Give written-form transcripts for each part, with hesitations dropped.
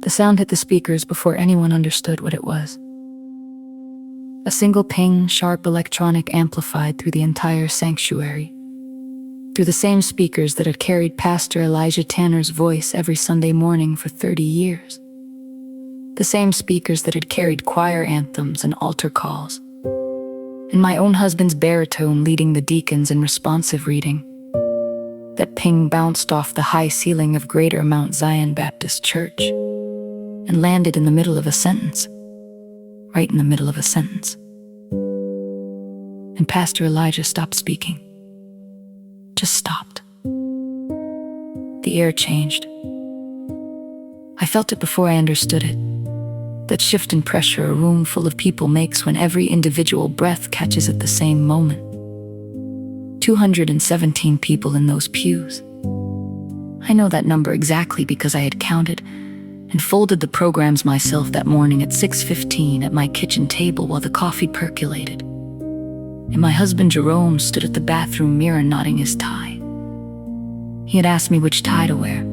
The sound hit the speakers before anyone understood what it was. A single ping, sharp electronic amplified through the entire sanctuary, through the same speakers that had carried Pastor Elijah Tanner's voice every Sunday morning for 30 years. The same speakers that had carried choir anthems and altar calls, and my own husband's baritone leading the deacons in responsive reading. That ping bounced off the high ceiling of Greater Mount Zion Baptist Church and landed in the middle of a sentence, right in the middle of a sentence. And Pastor Elijah stopped speaking. Just stopped. The air changed. I felt it before I understood it. That shift in pressure a room full of people makes when every individual breath catches at the same moment. 217 people in those pews. I know that number exactly because I had counted and folded the programs myself that morning at 6:15 at my kitchen table while the coffee percolated. And my husband Jerome stood at the bathroom mirror knotting his tie. He had asked me which tie to wear.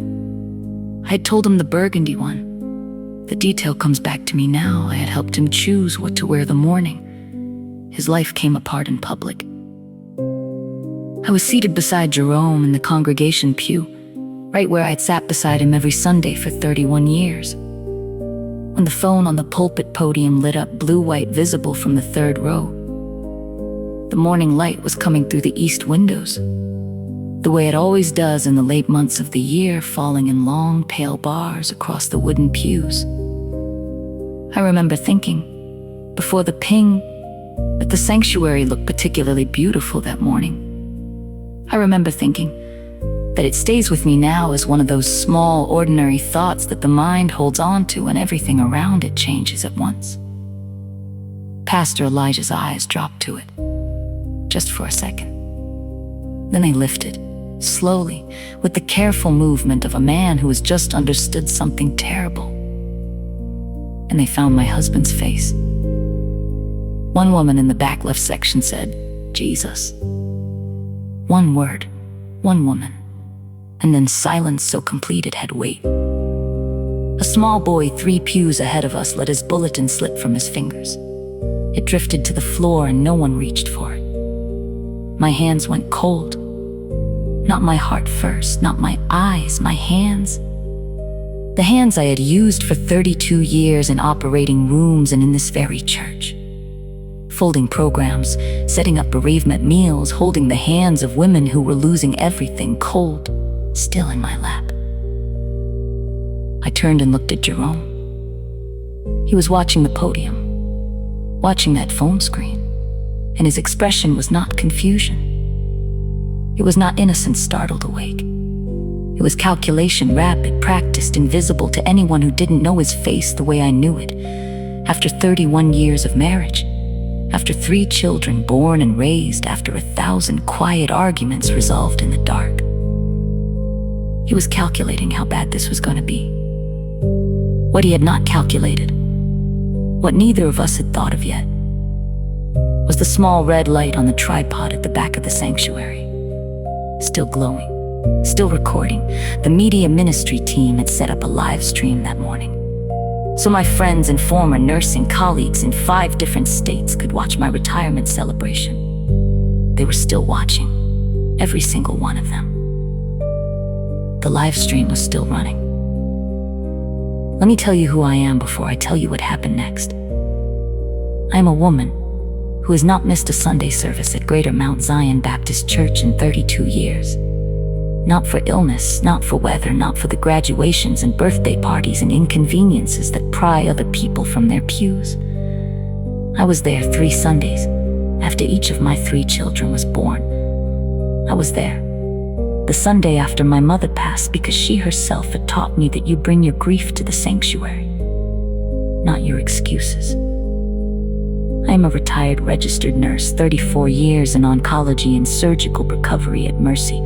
I had told him the burgundy one. The detail comes back to me now. I had helped him choose what to wear the morning his life came apart in public. I was seated beside Jerome in the congregation pew, right where I had sat beside him every Sunday for 31 years. When the phone on the pulpit podium lit up blue-white visible from the third row, the morning light was coming through the east windows, the way it always does in the late months of the year, falling in long, pale bars across the wooden pews. I remember thinking, before the ping, that the sanctuary looked particularly beautiful that morning. I remember thinking that it stays with me now as one of those small, ordinary thoughts that the mind holds on to when everything around it changes at once. Pastor Elijah's eyes dropped to it, just for a second. Then they lifted, slowly, with the careful movement of a man who has just understood something terrible. And they found my husband's face. One woman in the back left section said, "Jesus." One word, one woman, and then silence so complete it had weight. A small boy 3 pews ahead of us let his bulletin slip from his fingers. It drifted to the floor and no one reached for it. My hands went cold. Not my heart first, not my eyes, my hands. The hands I had used for 32 years in operating rooms and in this very church. Folding programs, setting up bereavement meals, holding the hands of women who were losing everything, cold, still in my lap. I turned and looked at Jerome. He was watching the podium, watching that phone screen, and his expression was not confusion. It was not innocent, startled awake. It was calculation, rapid, practiced, invisible to anyone who didn't know his face the way I knew it. After 31 years of marriage, after 3 children born and raised, after 1,000 quiet arguments resolved in the dark. He was calculating how bad this was going to be. What he had not calculated, what neither of us had thought of yet, was the small red light on the tripod at the back of the sanctuary. Still glowing, still recording. The media ministry team had set up a live stream that morning, so my friends and former nursing colleagues in 5 different states could watch my retirement celebration. They were still watching, every single one of them. The live stream was still running. Let me tell you who I am before I tell you what happened next. I am a woman who has not missed a Sunday service at Greater Mount Zion Baptist Church in 32 years. Not for illness, not for weather, not for the graduations and birthday parties and inconveniences that pry other people from their pews. I was there 3 Sundays, after each of my 3 children was born. I was there the Sunday after my mother passed, because she herself had taught me that you bring your grief to the sanctuary, not your excuses. I am a retired registered nurse, 34 years in oncology and surgical recovery at Mercy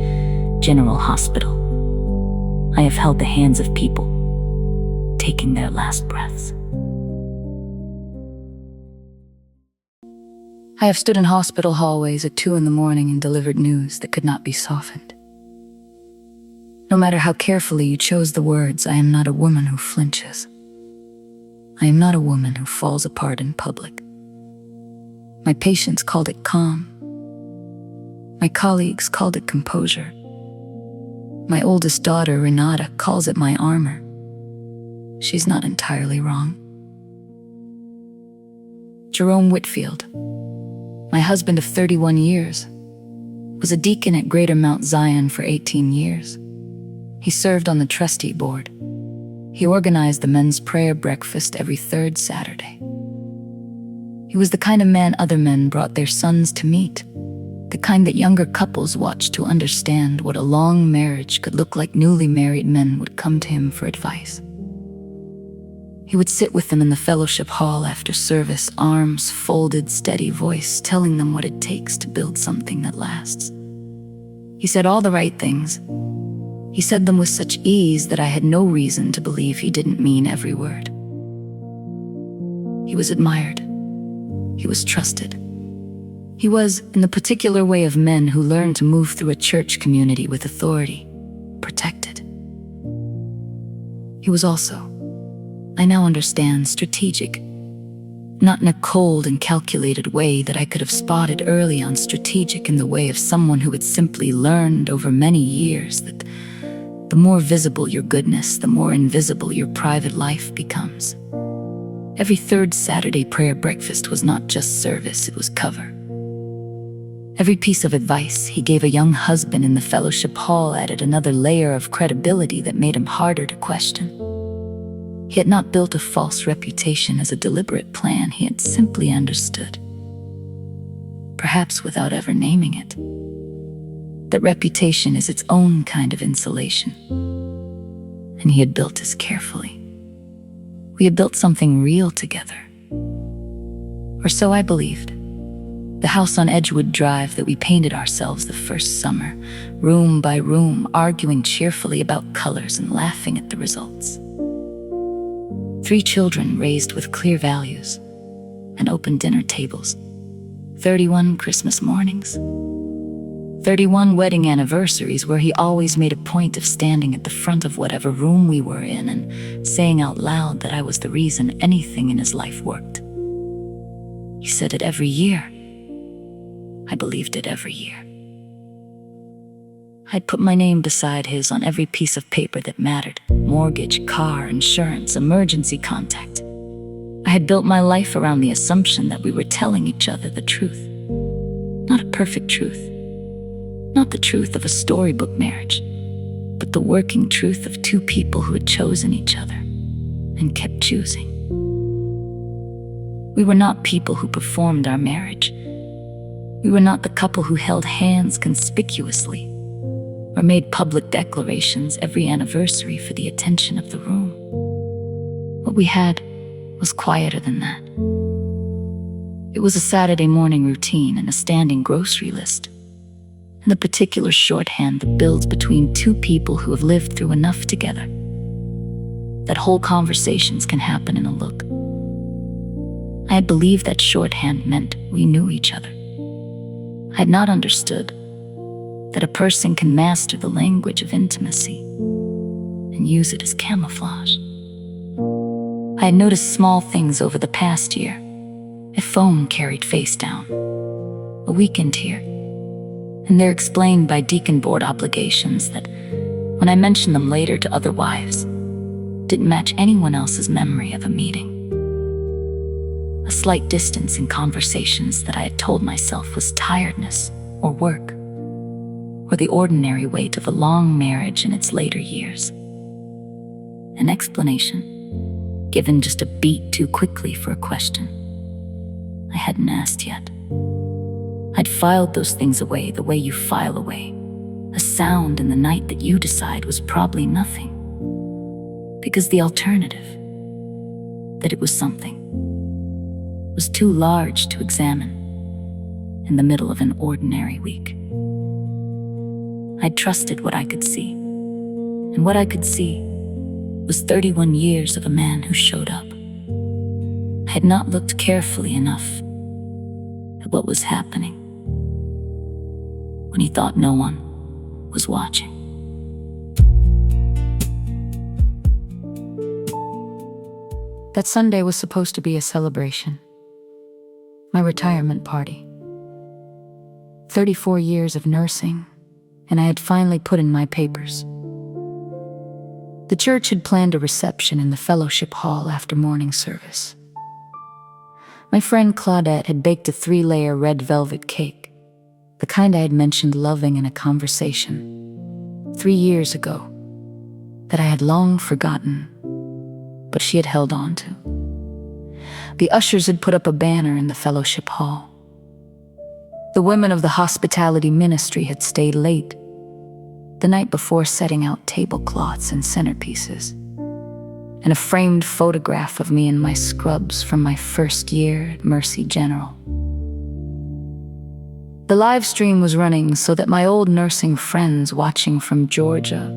General Hospital. I have held the hands of people taking their last breaths. I have stood in hospital hallways at 2 a.m. and delivered news that could not be softened. No matter how carefully you chose the words, I am not a woman who flinches. I am not a woman who falls apart in public. My patients called it calm. My colleagues called it composure. My oldest daughter, Renata, calls it my armor. She's not entirely wrong. Jerome Whitfield, my husband of 31 years, was a deacon at Greater Mount Zion for 18 years. He served on the trustee board. He organized the men's prayer breakfast every third Saturday. He was the kind of man other men brought their sons to meet, the kind that younger couples watched to understand what a long marriage could look like. Newly married men would come to him for advice. He would sit with them in the fellowship hall after service, arms folded, steady voice telling them what it takes to build something that lasts. He said all the right things. He said them with such ease that I had no reason to believe he didn't mean every word. He was admired. He was trusted. He was, in the particular way of men who learn to move through a church community with authority, protected. He was also, I now understand, strategic. Not in a cold and calculated way that I could have spotted early on, strategic in the way of someone who had simply learned over many years that the more visible your goodness, the more invisible your private life becomes. Every third Saturday prayer breakfast was not just service, it was cover. Every piece of advice he gave a young husband in the fellowship hall added another layer of credibility that made him harder to question. He had not built a false reputation as a deliberate plan, he had simply understood, perhaps without ever naming it, that reputation is its own kind of insulation. And he had built this carefully. We had built something real together. Or so I believed. The house on Edgewood Drive that we painted ourselves the first summer, room by room, arguing cheerfully about colors and laughing at the results. 3 children raised with clear values, and open dinner tables, 31 Christmas mornings, 31 wedding anniversaries where he always made a point of standing at the front of whatever room we were in and saying out loud that I was the reason anything in his life worked. He said it every year. I believed it every year. I'd put my name beside his on every piece of paper that mattered: mortgage, car, insurance, emergency contact. I had built my life around the assumption that we were telling each other the truth. Not a perfect truth. Not the truth of a storybook marriage, but the working truth of 2 people who had chosen each other and kept choosing. We were not people who performed our marriage. We were not the couple who held hands conspicuously or made public declarations every anniversary for the attention of the room. What we had was quieter than that. It was a Saturday morning routine and a standing grocery list, and the particular shorthand that builds between 2 people who have lived through enough together that whole conversations can happen in a look. I had believed that shorthand meant we knew each other. I had not understood that a person can master the language of intimacy and use it as camouflage. I had noticed small things over the past year. A phone carried face down, a weekend here, and they're explained by deacon board obligations that, when I mentioned them later to other wives, didn't match anyone else's memory of a meeting. A slight distance in conversations that I had told myself was tiredness or work, or the ordinary weight of a long marriage in its later years. An explanation, given just a beat too quickly for a question I hadn't asked yet. I'd filed those things away the way you file away a sound in the night that you decide was probably nothing, because the alternative, that it was something, was too large to examine in the middle of an ordinary week. I'd trusted what I could see, and what I could see was 31 years of a man who showed up. I had not looked carefully enough at what was happening when he thought no one was watching. That Sunday was supposed to be a celebration. My retirement party. 34 years of nursing, and I had finally put in my papers. The church had planned a reception in the fellowship hall after morning service. My friend Claudette had baked a 3-layer red velvet cake, the kind I had mentioned loving in a conversation 3 years ago, that I had long forgotten, but she had held on to. The ushers had put up a banner in the fellowship hall. The women of the hospitality ministry had stayed late the night before, setting out tablecloths and centerpieces, and a framed photograph of me in my scrubs from my first year at Mercy General. The live stream was running so that my old nursing friends watching from Georgia,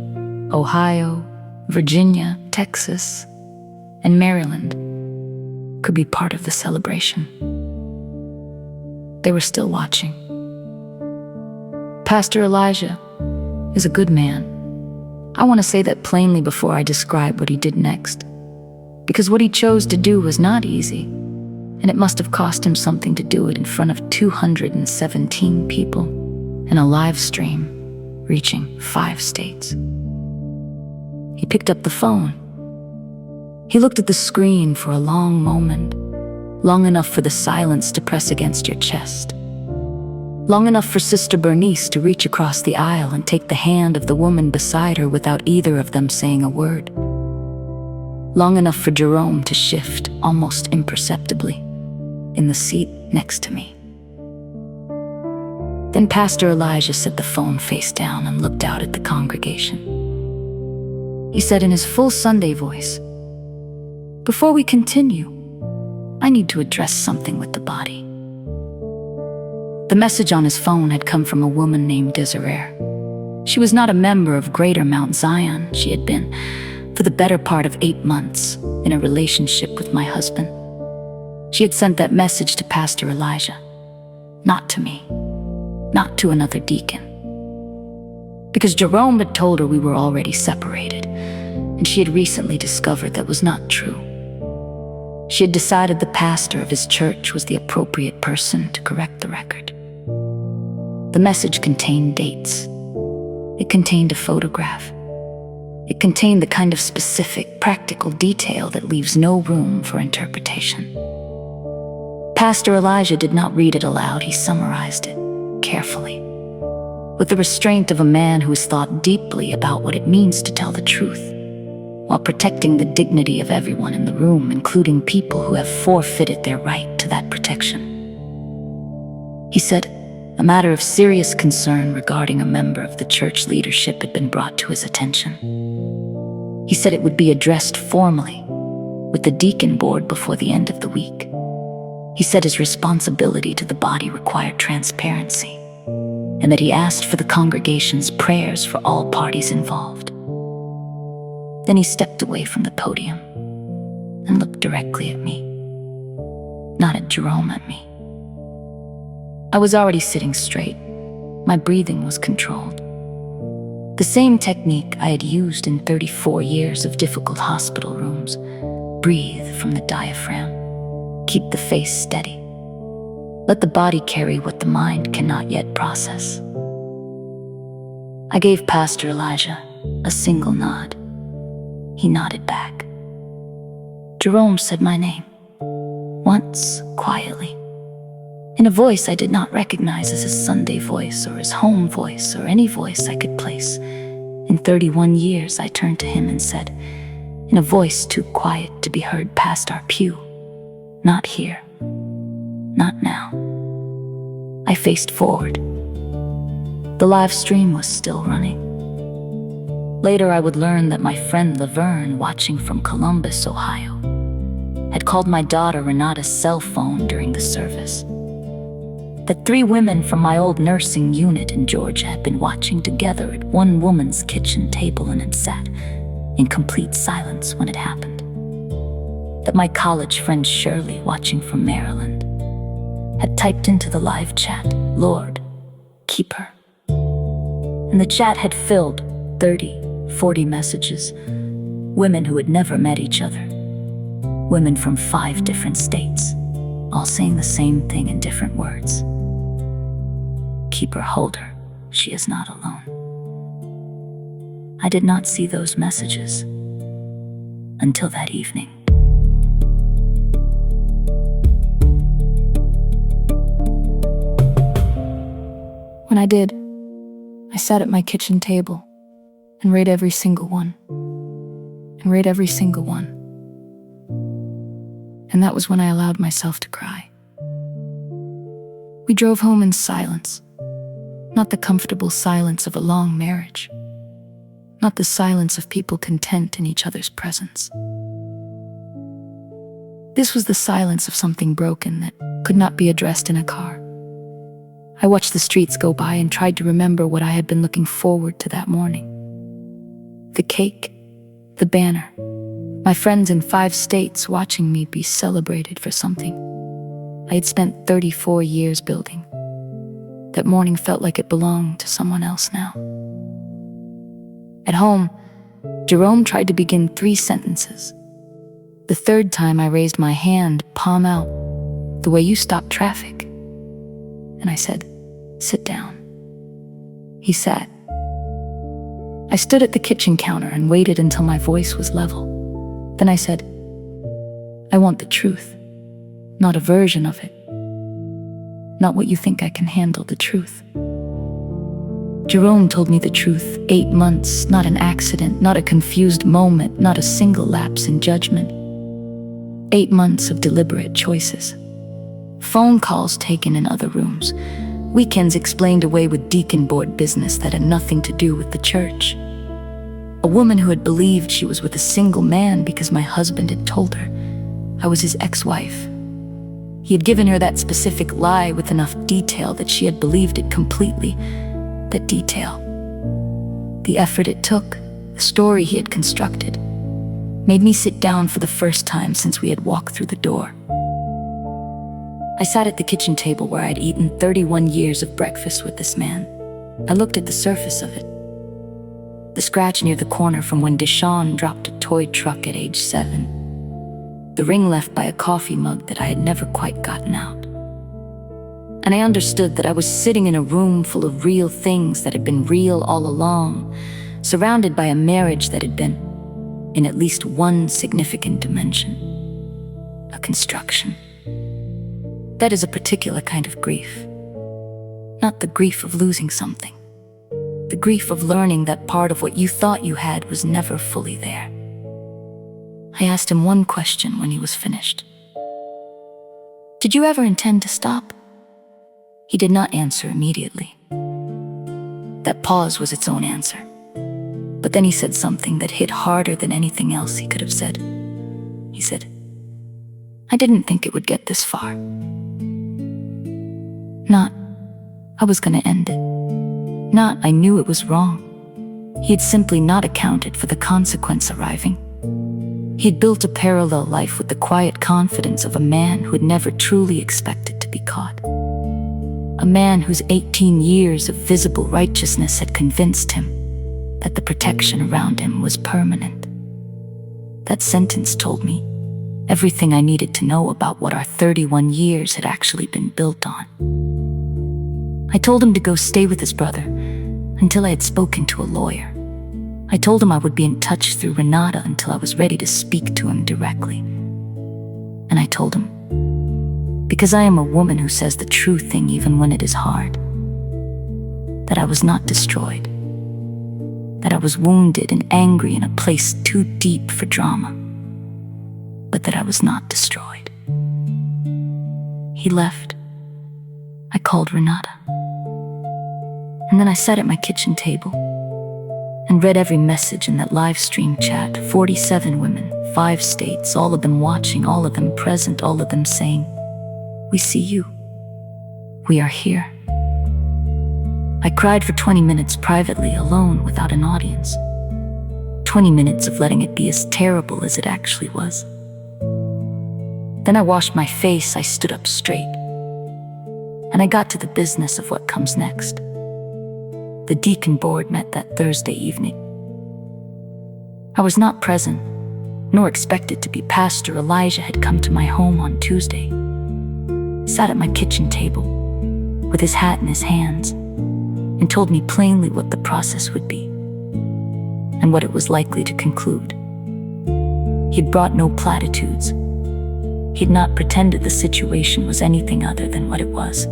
Ohio, Virginia, Texas, and Maryland could be part of the celebration. They were still watching. Pastor Elijah is a good man. I want to say that plainly before I describe what he did next, because what he chose to do was not easy, and it must have cost him something to do it in front of 217 people in a live stream reaching 5 states. He picked up the phone. He looked at the screen for a long moment, long enough for the silence to press against your chest, long enough for Sister Bernice to reach across the aisle and take the hand of the woman beside her without either of them saying a word, long enough for Jerome to shift almost imperceptibly in the seat next to me. Then Pastor Elijah set the phone face down and looked out at the congregation. He said in his full Sunday voice, "Before we continue, I need to address something with the body." The message on his phone had come from a woman named Desiree. She was not a member of Greater Mount Zion. She had been, for the better part of 8 months, in a relationship with my husband. She had sent that message to Pastor Elijah, not to me, not to another deacon. Because Jerome had told her we were already separated, and she had recently discovered that was not true. She had decided the pastor of his church was the appropriate person to correct the record. The message contained dates. It contained a photograph. It contained the kind of specific, practical detail that leaves no room for interpretation. Pastor Elijah did not read it aloud. He summarized it carefully, with the restraint of a man who has thought deeply about what it means to tell the truth, while protecting the dignity of everyone in the room, including people who have forfeited their right to that protection. He said, a matter of serious concern regarding a member of the church leadership had been brought to his attention. He said it would be addressed formally with the deacon board before the end of the week. He said his responsibility to the body required transparency, and that he asked for the congregation's prayers for all parties involved. Then he stepped away from the podium and looked directly at me, not at Jerome, at me. I was already sitting straight. My breathing was controlled. The same technique I had used in 34 years of difficult hospital rooms. Breathe from the diaphragm. Keep the face steady. Let the body carry what the mind cannot yet process. I gave Pastor Elijah a single nod. He nodded back. Jerome said my name, once quietly, in a voice I did not recognize as his Sunday voice or his home voice or any voice I could place. In 31 years, I turned to him and said, in a voice too quiet to be heard past our pew, "Not here. Not now." I faced forward. The live stream was still running. Later, I would learn that my friend Laverne, watching from Columbus, Ohio, had called my daughter Renata's cell phone during the service. That 3 women from my old nursing unit in Georgia had been watching together at one woman's kitchen table and had sat in complete silence when it happened. That my college friend Shirley, watching from Maryland, had typed into the live chat, "Lord, keep her." And the chat had filled 30, 40 messages, women who had never met each other, Women from 5 different states, all saying the same thing in different words. Keep her, hold her, she is not alone. I did not see those messages until that evening. When I did, I sat at my kitchen table and read every single one, and read every single one. And that was when I allowed myself to cry. We drove home in silence, not the comfortable silence of a long marriage, not the silence of people content in each other's presence. This was the silence of something broken that could not be addressed in a car. I watched the streets go by and tried to remember what I had been looking forward to that morning. The cake, the banner, my friends in 5 states watching me be celebrated for something I had spent 34 years building. That morning felt like it belonged to someone else now. At home, Jerome tried to begin 3 sentences. The 3rd time I raised my hand, palm out, the way you stop traffic. And I said, "Sit down." He sat. I stood at the kitchen counter and waited until my voice was level. Then I said, "I want the truth, not a version of it. Not what you think I can handle, the truth." Jerome told me the truth. 8 months, not an accident, not a confused moment, not a single lapse in judgment. 8 months of deliberate choices. Phone calls taken in other rooms. Weekends explained away with deacon board business that had nothing to do with the church. A woman who had believed she was with a single man because my husband had told her I was his ex-wife. He had given her that specific lie with enough detail that she had believed it completely. That detail, the effort it took, the story he had constructed, made me sit down for the first time since we had walked through the door. I sat at the kitchen table where I'd eaten 31 years of breakfast with this man. I looked at the surface of it. The scratch near the corner from when Deshawn dropped a toy truck at age 7. The ring left by a coffee mug that I had never quite gotten out. And I understood that I was sitting in a room full of real things that had been real all along, surrounded by a marriage that had been, in at least one significant dimension, a construction. That is a particular kind of grief. Not the grief of losing something. The grief of learning that part of what you thought you had was never fully there. I asked him one question when he was finished. "Did you ever intend to stop?" He did not answer immediately. That pause was its own answer. But then he said something that hit harder than anything else he could have said. He said, "I didn't think it would get this far." Not, I was gonna end it. Not, I knew it was wrong. He had simply not accounted for the consequence arriving. He had built a parallel life with the quiet confidence of a man who had never truly expected to be caught. A man whose 18 years of visible righteousness had convinced him that the protection around him was permanent. That sentence told me everything I needed to know about what our 31 years had actually been built on. I told him to go stay with his brother until I had spoken to a lawyer. I told him I would be in touch through Renata until I was ready to speak to him directly. And I told him, because I am a woman who says the true thing even when it is hard, that I was not destroyed, that I was wounded and angry in a place too deep for drama, but that I was not destroyed. He left. I called Renata. And then I sat at my kitchen table and read every message in that live stream chat. 47 women, 5 states, all of them watching, all of them present, all of them saying, "We see you. We are here." I cried for 20 minutes privately, alone, without an audience. 20 minutes of letting it be as terrible as it actually was. Then I washed my face, I stood up straight, and I got to the business of what comes next. The deacon board met that Thursday evening. I was not present, nor expected to be Pastor Elijah, had come to my home on Tuesday, sat at my kitchen table with his hat in his hands, and told me plainly what the process would be and what it was likely to conclude. He'd brought no platitudes. He'd not pretended the situation was anything other than what it was.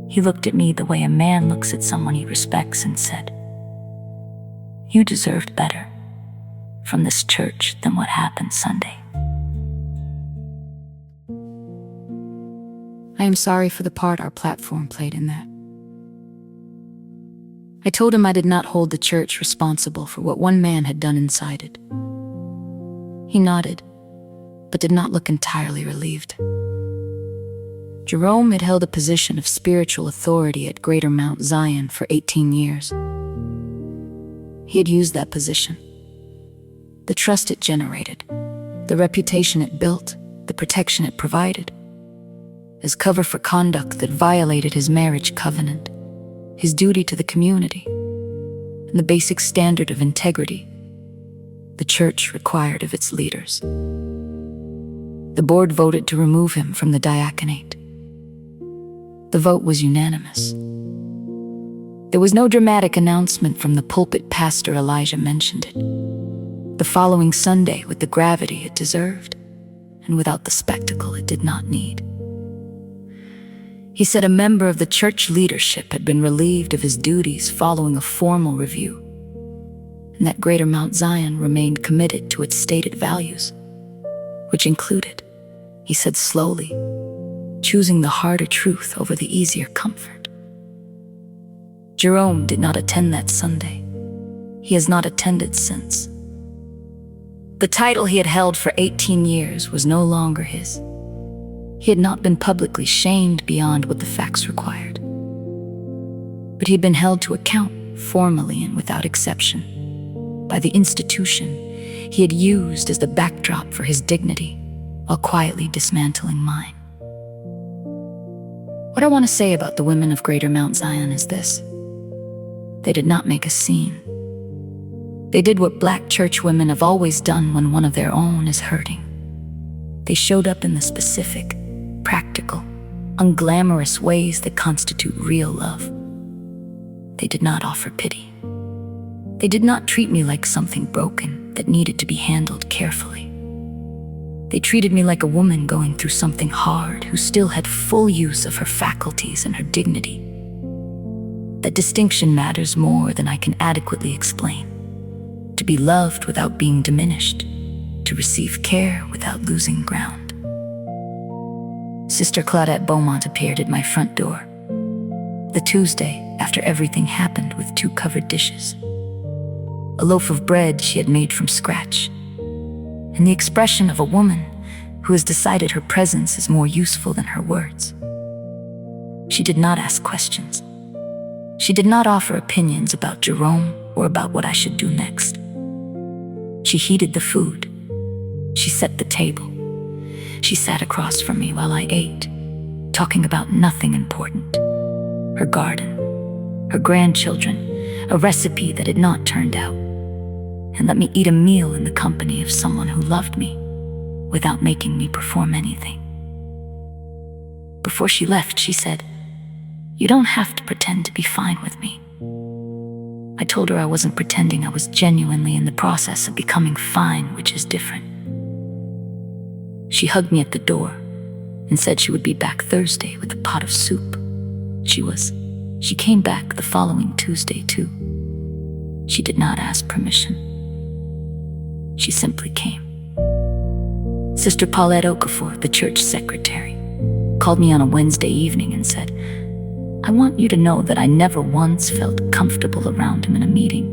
He looked at me the way a man looks at someone he respects and said, "You deserved better from this church than what happened Sunday." I am sorry for the part our platform played in that. I told him I did not hold the church responsible for what one man had done inside it. He nodded, but did not look entirely relieved. Jerome had held a position of spiritual authority at Greater Mount Zion for 18 years. He had used that position, the trust it generated, the reputation it built, the protection it provided, as cover for conduct that violated his marriage covenant, his duty to the community, and the basic standard of integrity the church required of its leaders. The board voted to remove him from the diaconate. The vote was unanimous. There was no dramatic announcement from the pulpit. Pastor Elijah mentioned it the following Sunday with the gravity it deserved, and without the spectacle it did not need. He said a member of the church leadership had been relieved of his duties following a formal review, and that Greater Mount Zion remained committed to its stated values, which included, he said slowly, choosing the harder truth over the easier comfort. Jerome did not attend that Sunday. He has not attended since. The title he had held for 18 years was no longer his. He had not been publicly shamed beyond what the facts required, but he had been held to account, formally and without exception, by the institution he had used as the backdrop for his dignity while quietly dismantling mine. What I want to say about the women of Greater Mount Zion is this: they did not make a scene. They did what Black church women have always done when one of their own is hurting. They showed up in the specific, practical, unglamorous ways that constitute real love. They did not offer pity. They did not treat me like something broken that needed to be handled carefully. They treated me like a woman going through something hard who still had full use of her faculties and her dignity. That distinction matters more than I can adequately explain. To be loved without being diminished, to receive care without losing ground. Sister Claudette Beaumont appeared at my front door the Tuesday after everything happened with 2 covered dishes, a loaf of bread she had made from scratch, and the expression of a woman who has decided her presence is more useful than her words. She did not ask questions. She did not offer opinions about Jerome or about what I should do next. She heated the food. She set the table. She sat across from me while I ate, talking about nothing important. Her garden, her grandchildren, a recipe that had not turned out, and let me eat a meal in the company of someone who loved me without making me perform anything. Before she left, she said, "You don't have to pretend to be fine with me." I told her I wasn't pretending. I was genuinely in the process of becoming fine, which is different. She hugged me at the door and said she would be back Thursday with a pot of soup. She came back the following Tuesday too. She did not ask permission. She simply came. Sister Paulette Okafor, the church secretary, called me on a Wednesday evening and said, "I want you to know that I never once felt comfortable around him in a meeting.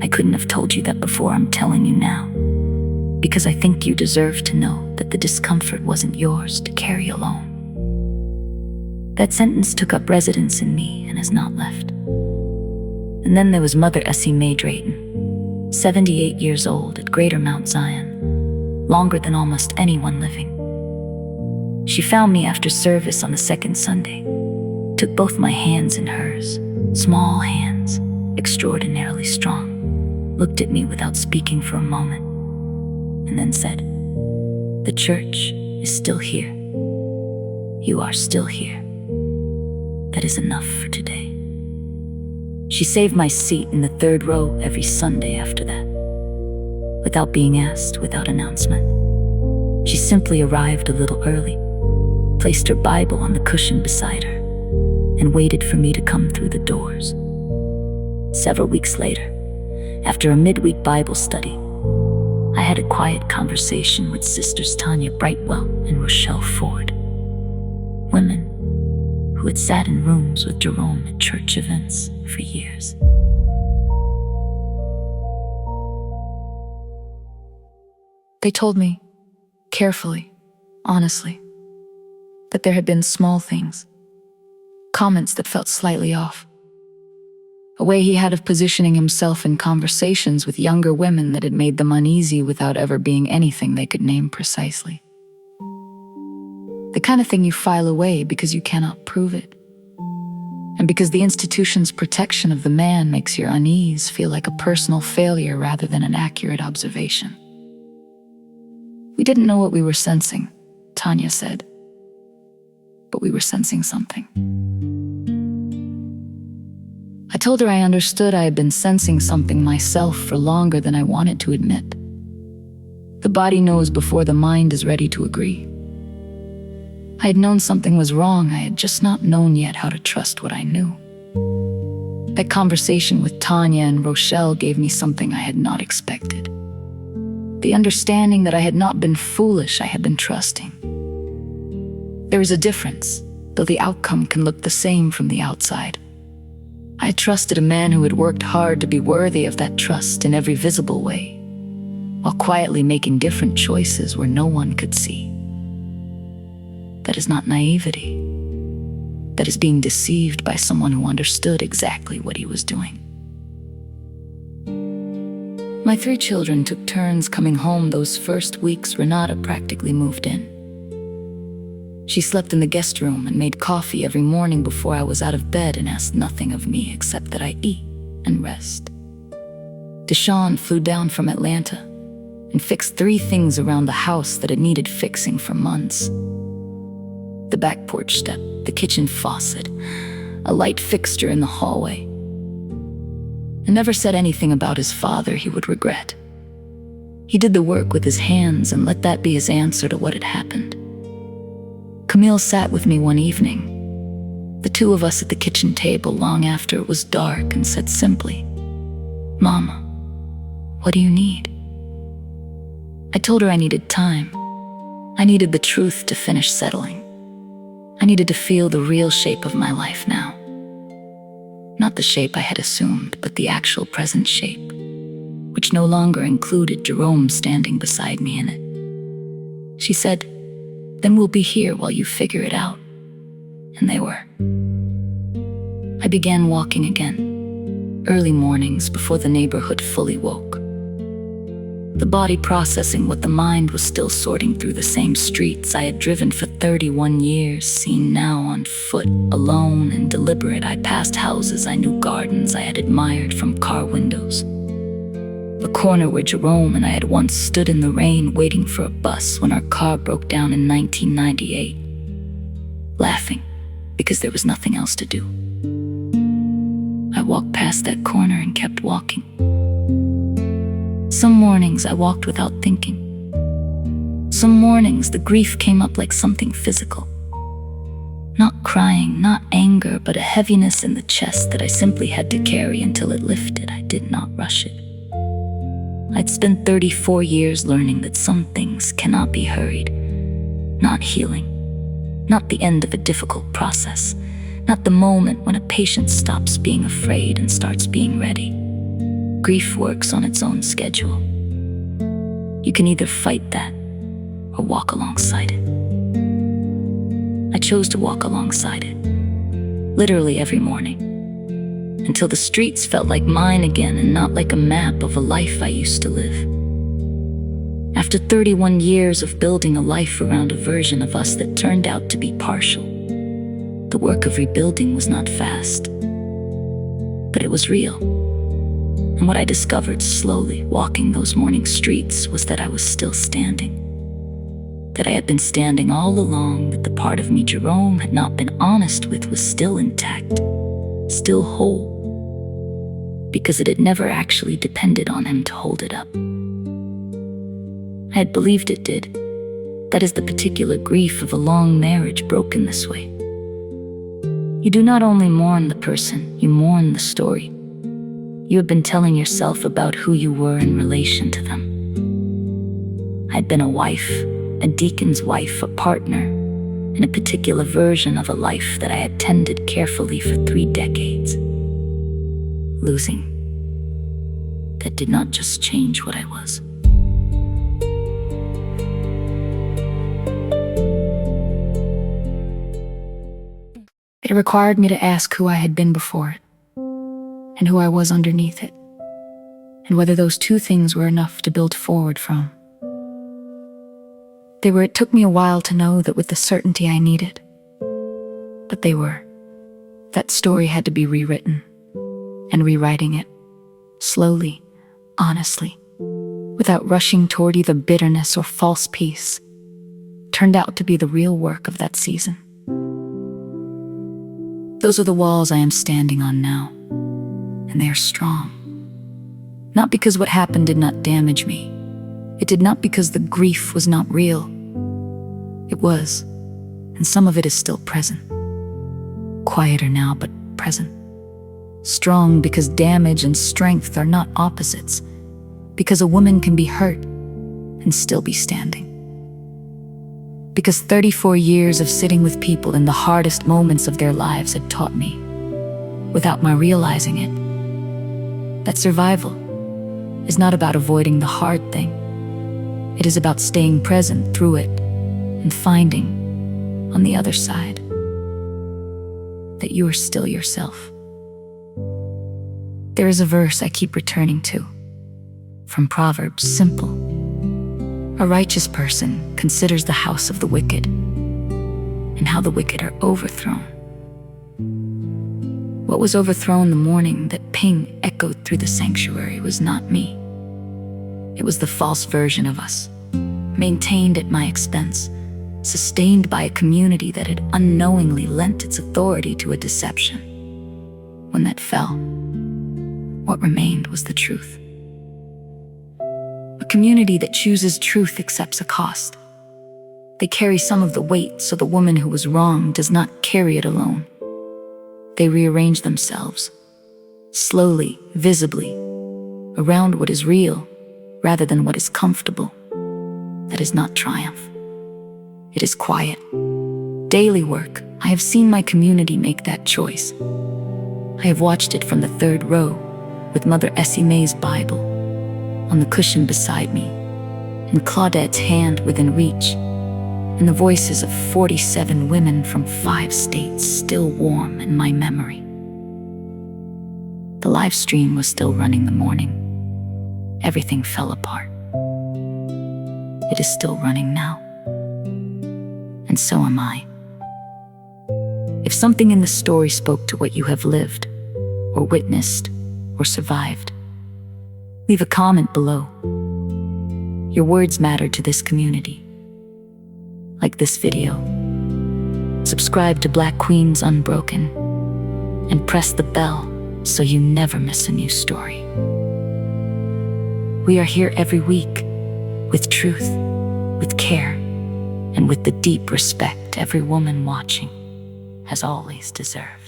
I couldn't have told you that before. I'm telling you now, because I think you deserve to know that the discomfort wasn't yours to carry alone." That sentence took up residence in me and has not left. And then there was Mother Essie Mae Drayton, 78 years old at Greater Mount Zion, longer than almost anyone living. She found me after service on the second Sunday, took both my hands in hers, small hands, extraordinarily strong, looked at me without speaking for a moment, and then said, "The church is still here. You are still here. That is enough for today." She saved my seat in the third row every Sunday after that. Without being asked, without announcement. She simply arrived a little early, placed her Bible on the cushion beside her, and waited for me to come through the doors. Several weeks later, after a midweek Bible study, I had a quiet conversation with Sisters Tanya Brightwell and Rochelle Ford, women who had sat in rooms with Jerome at church events for years. They told me, carefully, honestly, that there had been small things, comments that felt slightly off, a way he had of positioning himself in conversations with younger women that had made them uneasy without ever being anything they could name precisely. The kind of thing you file away because you cannot prove it, and because the institution's protection of the man makes your unease feel like a personal failure rather than an accurate observation. We didn't know what we were sensing, Tanya said, but we were sensing something. I told her I understood I had been sensing something myself for longer than I wanted to admit. The body knows before the mind is ready to agree. I had known something was wrong, I had just not known yet how to trust what I knew. That conversation with Tanya and Rochelle gave me something I had not expected. The understanding that I had not been foolish, I had been trusting. There is a difference, though the outcome can look the same from the outside. I trusted a man who had worked hard to be worthy of that trust in every visible way, while quietly making different choices where no one could see. That is not naivety. That is being deceived by someone who understood exactly what he was doing. My 3 children took turns coming home those first weeks Renata practically moved in. She slept in the guest room and made coffee every morning before I was out of bed and asked nothing of me except that I eat and rest. Deshawn flew down from Atlanta and fixed 3 things around the house that had needed fixing for months. The back porch step, the kitchen faucet, a light fixture in the hallway. And never said anything about his father he would regret. He did the work with his hands and let that be his answer to what had happened. Camille sat with me one evening, the 2 of us at the kitchen table long after it was dark, and said simply, "Mama, what do you need?" I told her I needed time. I needed the truth to finish settling. I needed to feel the real shape of my life now. Not the shape I had assumed, but the actual present shape, which no longer included Jerome standing beside me in it. She said, "Then we'll be here while you figure it out." And they were. I began walking again, early mornings before the neighborhood fully woke. The body processing what the mind was still sorting through the same streets I had driven for 31 years, seen now on foot, alone and deliberate. I passed houses I knew, gardens I had admired from car windows. The corner where Jerome and I had once stood in the rain waiting for a bus when our car broke down in 1998, laughing because there was nothing else to do. I walked past that corner and kept walking. Some mornings I walked without thinking. Some mornings the grief came up like something physical. Not crying, not anger, but a heaviness in the chest that I simply had to carry until it lifted. I did not rush it. I'd spent 34 years learning that some things cannot be hurried. Not healing, not the end of a difficult process, not the moment when a patient stops being afraid and starts being ready. Grief works on its own schedule. You can either fight that or walk alongside it. I chose to walk alongside it, literally every morning, until the streets felt like mine again and not like a map of a life I used to live. After 31 years of building a life around a version of us that turned out to be partial, the work of rebuilding was not fast, but it was real. And what I discovered slowly walking those morning streets was that I was still standing. That I had been standing all along, that the part of me Jerome had not been honest with was still intact, still whole, because it had never actually depended on him to hold it up. I had believed it did. That is the particular grief of a long marriage broken this way. You do not only mourn the person, you mourn the story. You have been telling yourself about who you were in relation to them. I had been a wife, a deacon's wife, a partner, in a particular version of a life that I had tended carefully for 3 decades. Losing. That did not just change what I was. It required me to ask who I had been before it, and who I was underneath it, and whether those two things were enough to build forward from. They were. It took me a while to know that with the certainty I needed. But they were. That story had to be rewritten, and rewriting it, slowly, honestly, without rushing toward either bitterness or false peace, turned out to be the real work of that season. Those are the walls I am standing on now, and they are strong. Not because what happened did not damage me. It did not because the grief was not real. It was, and some of it is still present. Quieter now, but present. Strong because damage and strength are not opposites, because a woman can be hurt and still be standing. Because 34 years of sitting with people in the hardest moments of their lives had taught me, without my realizing it, that survival is not about avoiding the hard thing. It is about staying present through it and finding, on the other side, that you are still yourself. There is a verse I keep returning to, from Proverbs, simple. A righteous person considers the house of the wicked, and how the wicked are overthrown. What was overthrown the morning that ping echoed through the sanctuary was not me. It was the false version of us, maintained at my expense, sustained by a community that had unknowingly lent its authority to a deception. When that fell, what remained was the truth. A community that chooses truth accepts a cost. They carry some of the weight so the woman who was wrong does not carry it alone. They rearrange themselves, slowly, visibly, around what is real rather than what is comfortable. That is not triumph. It is quiet, daily work. I have seen my community make that choice. I have watched it from the 3rd row, with Mother Essie May's Bible on the cushion beside me, and Claudette's hand within reach, and the voices of 47 women from 5 states still warm in my memory. The live stream was still running the morning. Everything fell apart. It is still running now. And so am I. If something in the story spoke to what you have lived, or witnessed, or survived, leave a comment below. Your words matter to this community. Like this video. Subscribe to Black Queens Unbroken, and press the bell so you never miss a new story. We are here every week, with truth, with care, and with the deep respect every woman watching has always deserved.